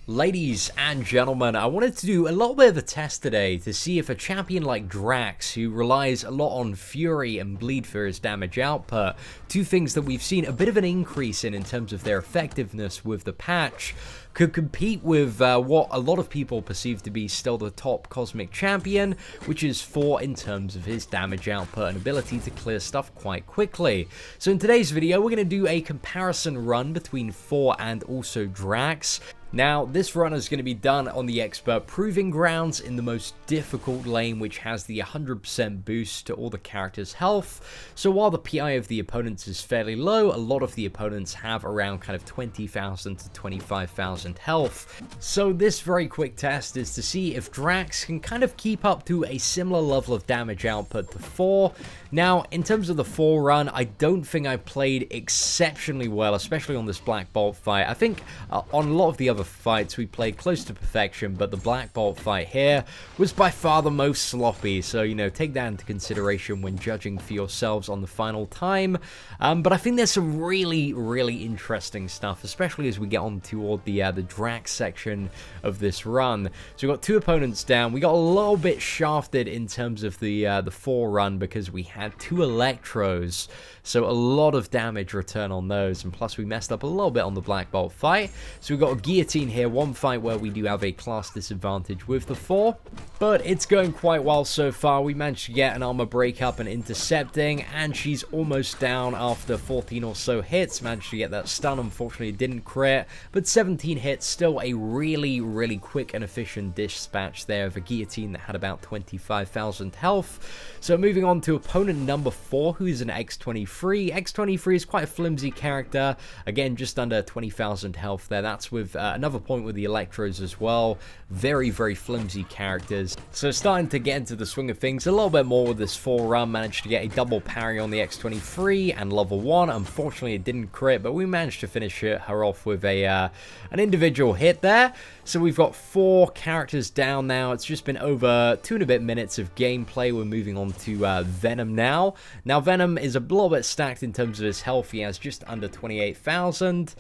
Ladies and gentlemen, I wanted to do a little bit of a test today to see if a champion like Drax, who relies a lot on Fury and Bleed for his damage output, two things that we've seen a bit of an increase in terms of their effectiveness with the patch, could compete with what a lot of people perceive to be still the top cosmic champion, which is Thor in terms of his damage output and ability to clear stuff quite quickly. So in today's video, we're going to do a comparison run between Thor and also Drax. Now, this run is going to be done on the expert proving grounds in the most difficult lane, which has the 100% boost to all the characters' health. So while the PI of the opponents is fairly low, a lot of the opponents have around kind of 20,000 to 25,000 health. So this very quick test is to see if Drax can kind of keep up to a similar level of damage output to Thor. Now, in terms of the Thor run, I don't think I played exceptionally well, especially on this Black Bolt fight. I think on a lot of the other fights we played close to perfection, but the Black Bolt fight here was by far the most sloppy, so take that into consideration when judging for yourselves on the final time. But I think there's some really interesting stuff, especially as we get on toward the Drax section of this run. So we've got two opponents down. We got a little bit shafted in terms of the Thor run because we had two Electros, so a lot of damage return on those, and plus we messed up a little bit on the Black Bolt fight. So we've got a guillotine here, one fight where we do have a class disadvantage with the Thor, but it's going quite well so far. We managed to get an armor breakup and intercepting, and she's almost down after 14 or so hits. Managed to get that stun, unfortunately it didn't crit, but 17 hits, still a really quick and efficient dispatch there of a guillotine that had about 25,000 health. So moving on to opponent number 4, who is an X-23. X-23 is quite a flimsy character, again just under 20,000 health there. That's with another point with the Electros as well. Very flimsy characters. So starting to get into the swing of things a little bit more with this Thor run. Managed to get a double parry on the X-23 and level 1. Unfortunately it didn't crit, but we managed to finish her off with an individual hit there. So we've got 4 characters down now. It's just been over 2 and a bit minutes of gameplay. We're moving on to Venom now. Now Venom is a little bit stacked in terms of his health. He has just under 28,000.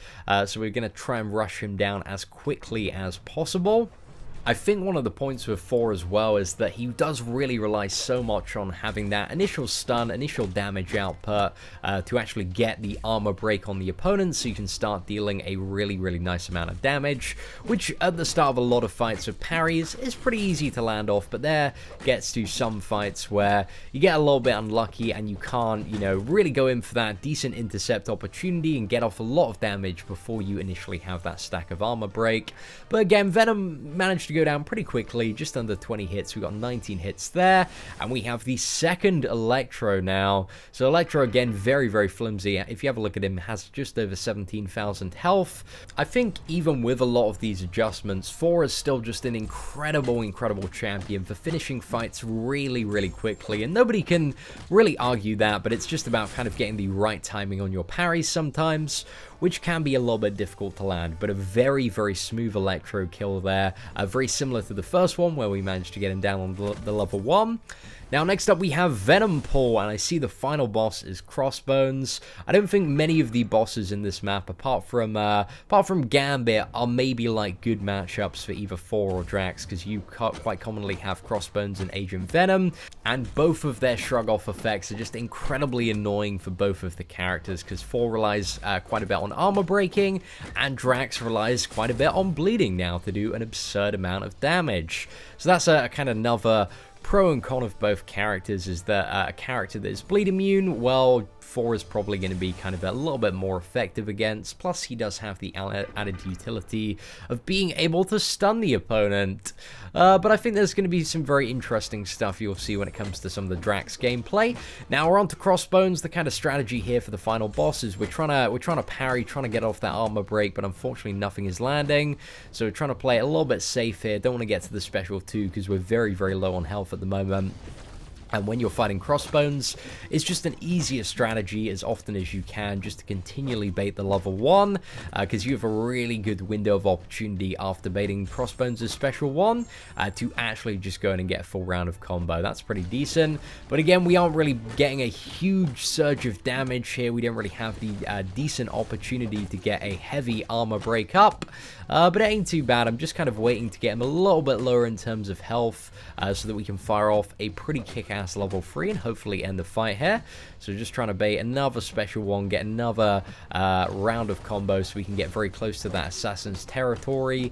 So we're going to try and rush him down as quickly as possible. I think one of the points with Thor as well is that he does really rely so much on having that initial stun, initial damage output to actually get the armor break on the opponent, so you can start dealing a really nice amount of damage, which at the start of a lot of fights with parries is pretty easy to land off, but there gets to some fights where you get a little bit unlucky and you can't, really go in for that decent intercept opportunity and get off a lot of damage before you initially have that stack of armor break. But again, Venom managed to go down pretty quickly, just under 20 hits. We got 19 hits there, and we have the second Electro now. So Electro again very flimsy. If you have a look at him, has just over 17,000 health. I think even with a lot of these adjustments, Thor is still just an incredible champion for finishing fights really quickly, and nobody can really argue that. But it's just about kind of getting the right timing on your parries sometimes, which can be a little bit difficult to land. But a very smooth Electro kill there, very similar to the first one where we managed to get him down on the level 1. Now next up we have Venom Pool, and I see the final boss is Crossbones. I don't think many of the bosses in this map, apart from Gambit, are maybe like good matchups for either Thor or Drax, because you quite commonly have Crossbones and Agent Venom, and both of their shrug off effects are just incredibly annoying for both of the characters, because Thor relies quite a bit on armor breaking, and Drax relies quite a bit on bleeding now to do an absurd amount of damage. So that's a kind of another pro and con of both characters, is that a character that is bleed immune, well, Thor is probably going to be kind of a little bit more effective against, plus he does have the added utility of being able to stun the opponent. But I think there's going to be some very interesting stuff you'll see when it comes to some of the Drax gameplay. Now we're on to Crossbones. The kind of strategy here for the final boss is we're trying to parry, trying to get off that armor break, but unfortunately nothing is landing. So we're trying to play it a little bit safe here. Don't want to get to the special 2 because we're very low on health at the moment. And when you're fighting Crossbones, it's just an easier strategy as often as you can just to continually bait the level 1, because you have a really good window of opportunity after baiting Crossbones' special 1 to actually just go in and get a full round of combo. That's pretty decent. But again, we aren't really getting a huge surge of damage here. We don't really have the decent opportunity to get a heavy armor break up. but it ain't too bad. I'm just kind of waiting to get him a little bit lower in terms of health so that we can fire off a pretty kick-ass level 3 and hopefully end the fight here. So just trying to bait another special one, get another round of combo so we can get very close to that assassin's territory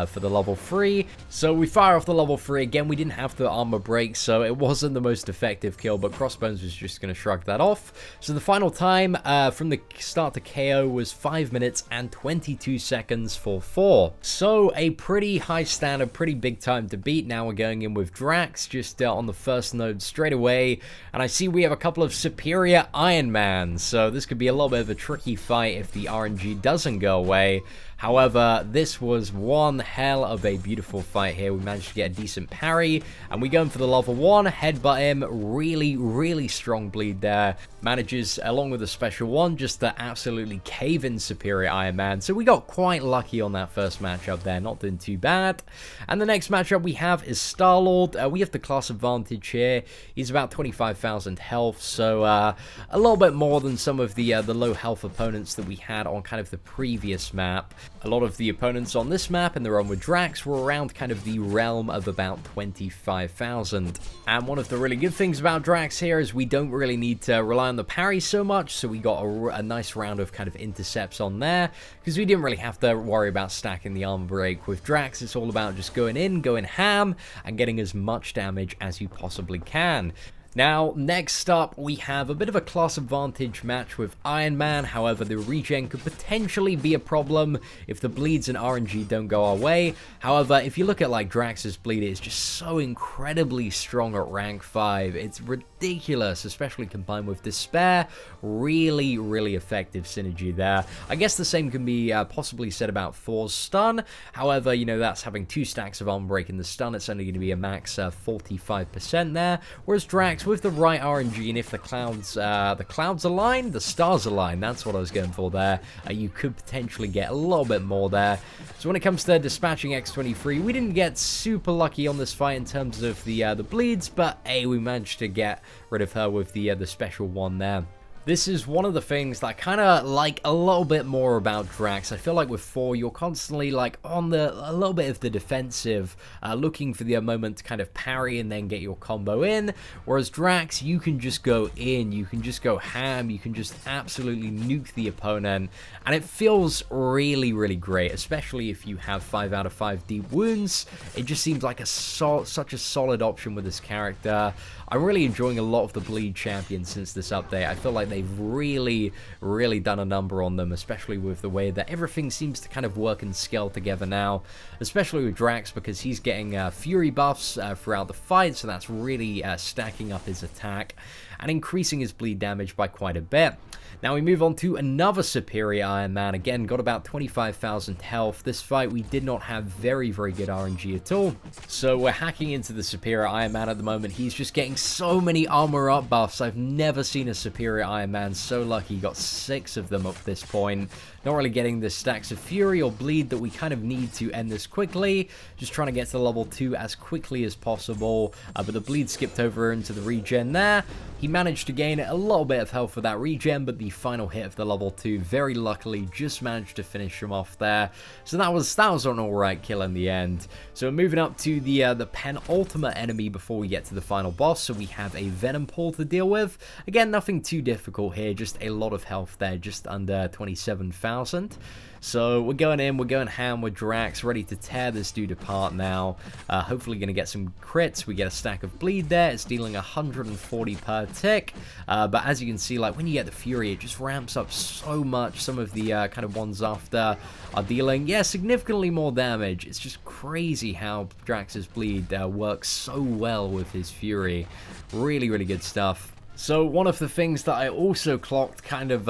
for the level 3. So we fire off the level 3 again. We didn't have the armor break, so it wasn't the most effective kill, but Crossbones was just going to shrug that off. So the final time from the start to KO was 5 minutes and 22 seconds for Thor. So a pretty high standard, pretty big time to beat. Now we're going in with Drax just on the first node straight away, and I see we have a couple of superior Iron Man, so this could be a little bit of a tricky fight if the RNG doesn't go away. However, this was one hell of a beautiful fight here. We managed to get a decent parry, and we go in for the level 1, headbutt him, really strong bleed there. Manages, along with the special one, just to absolutely cave in superior Iron Man. So we got quite lucky on that first matchup there, not doing too bad. And the next matchup we have is Star-Lord. We have the class advantage here. He's about 25,000 health, so a little bit more than some of the low health opponents that we had on kind of the previous map. A lot of the opponents on this map in the run with Drax were around kind of the realm of about 25,000. And one of the really good things about Drax here is we don't really need to rely on the parry so much, so we got a nice round of kind of intercepts on there, because we didn't really have to worry about stacking the armor break. With Drax, it's all about just going in, going ham, and getting as much damage as you possibly can. Now, next up, we have a bit of a class advantage match with Iron Man. However, the regen could potentially be a problem if the bleeds and RNG don't go our way. However, if you look at like Drax's bleed, it's just so incredibly strong at rank 5. It's ridiculous, especially combined with Despair. Really effective synergy there. I guess the same can be possibly said about Thor's stun. However, you know, that's having 2 stacks of armor break in the stun. It's only going to be a max 45% there. Whereas Drax, with the right RNG, and if the clouds align, the stars align, that's what I was going for there, you could potentially get a little bit more there. So when it comes to dispatching X23, we didn't get super lucky on this fight in terms of the bleeds, but hey, we managed to get rid of her with the special one there. This is one of the things that I kind of like a little bit more about Drax. I feel like with Thor, you're constantly like on a little bit of the defensive, looking for the moment to kind of parry and then get your combo in. Whereas Drax, you can just go in, you can just go ham, you can just absolutely nuke the opponent. And it feels really great, especially if you have 5 out of 5 deep wounds. It just seems like such a solid option with this character. I'm really enjoying a lot of the bleed champions since this update. I feel like they've really done a number on them, especially with the way that everything seems to kind of work and scale together now, especially with Drax, because he's getting fury buffs throughout the fight, so that's really stacking up his attack and increasing his bleed damage by quite a bit. Now we move on to another superior Iron Man. Again, got about 25,000 health. This fight, we did not have very good RNG at all. So we're hacking into the superior Iron Man at the moment. He's just getting so many armor up buffs. I've never seen a superior Iron Man so lucky. Got 6 of them up this point. Not really getting the stacks of fury or bleed that we kind of need to end this quickly. Just trying to get to level 2 as quickly as possible. But the bleed skipped over into the regen there. He managed to gain a little bit of health for that regen, but the final hit of the level 2, very luckily, just managed to finish him off there. So that was an alright kill in the end. So we're moving up to the penultimate enemy before we get to the final boss. So we have a Venom Pool to deal with. Again, nothing too difficult here, just a lot of health there, just under 27,000. So we're going in, we're going ham with Drax, ready to tear this dude apart now. Hopefully going to get some crits. We get a stack of bleed there. It's dealing 140 per tick. But as you can see, like when you get the fury, it just ramps up so much. Some of the kind of ones after are dealing, yeah, significantly more damage. It's just crazy how Drax's bleed works so well with his fury. Really good stuff. So one of the things that I also clocked kind of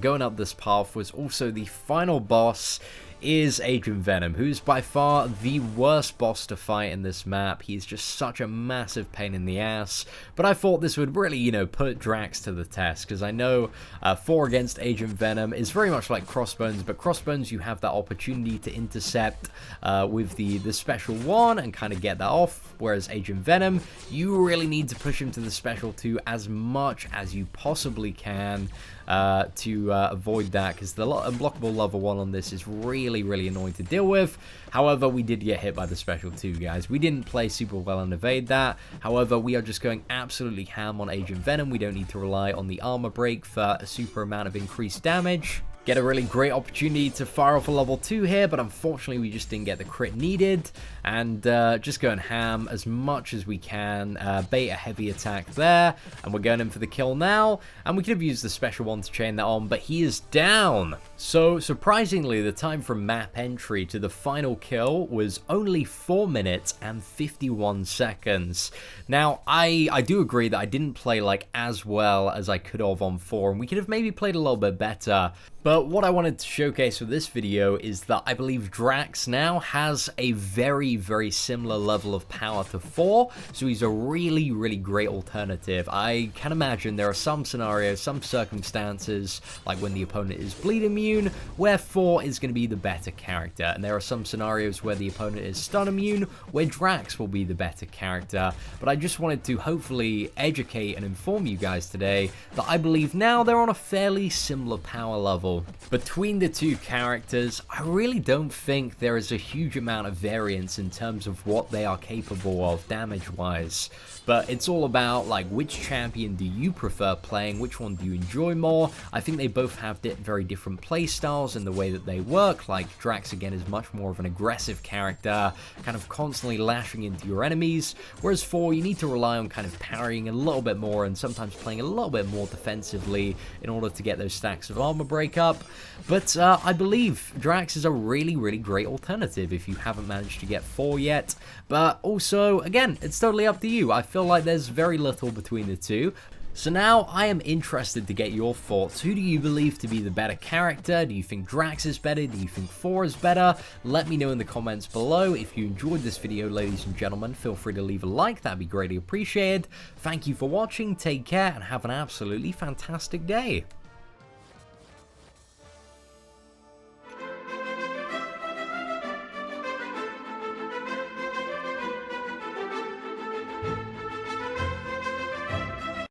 going up this path was also the final boss is Agent Venom, who's by far the worst boss to fight in this map. He's just such a massive pain in the ass, but I thought this would really, you know, put Drax to the test, because I know Thor against Agent Venom is very much like Crossbones, but Crossbones, you have that opportunity to intercept with the special one and kind of get that off, whereas Agent Venom, you really need to push him to the special 2 as much as you possibly can. to avoid that, because the unblockable level 1 on this is really, really annoying to deal with. However, we did get hit by the special 2, guys. We didn't play super well and evade that. However, we are just going absolutely ham on Agent Venom. We don't need to rely on the armor break for a super amount of increased damage. Get a really great opportunity to fire off a level 2 here, but unfortunately we just didn't get the crit needed, and just going ham as much as we can, bait a heavy attack there, and we're going in for the kill now, and we could have used the special one to chain that on, but he is down. So surprisingly, the time from map entry to the final kill was only 4 minutes and 51 seconds. Now, I do agree that I didn't play like as well as I could have on 4, and we could have maybe played a little bit better. But what I wanted to showcase with this video is that I believe Drax now has a very, very similar level of power to Thor, so he's a really, really great alternative. I can imagine there are some scenarios, some circumstances, like when the opponent is bleed immune, where Thor is going to be the better character, and there are some scenarios where the opponent is stun immune, where Drax will be the better character. But I just wanted to hopefully educate and inform you guys today that I believe now they're on a fairly similar power level. Between the two characters, I really don't think there is a huge amount of variance in terms of what they are capable of damage-wise. But it's all about, like, which champion do you prefer playing, which one do you enjoy more. I think they both have very different play styles in the way that they work. Like, Drax, again, is much more of an aggressive character, kind of constantly lashing into your enemies, whereas Thor, you need to rely on kind of parrying a little bit more and sometimes playing a little bit more defensively in order to get those stacks of armor break up. But I believe Drax is a really, really great alternative if you haven't managed to get Thor yet. But also, again, it's totally up to you. I feel like there's very little between the two. So now I am interested to get your thoughts. Who do you believe to be the better character? Do you think Drax is better? Do you think Thor is better? Let me know in the comments below. If you enjoyed this video, ladies and gentlemen, feel free to leave a like. That'd be greatly appreciated. Thank you for watching. Take care and have an absolutely fantastic day.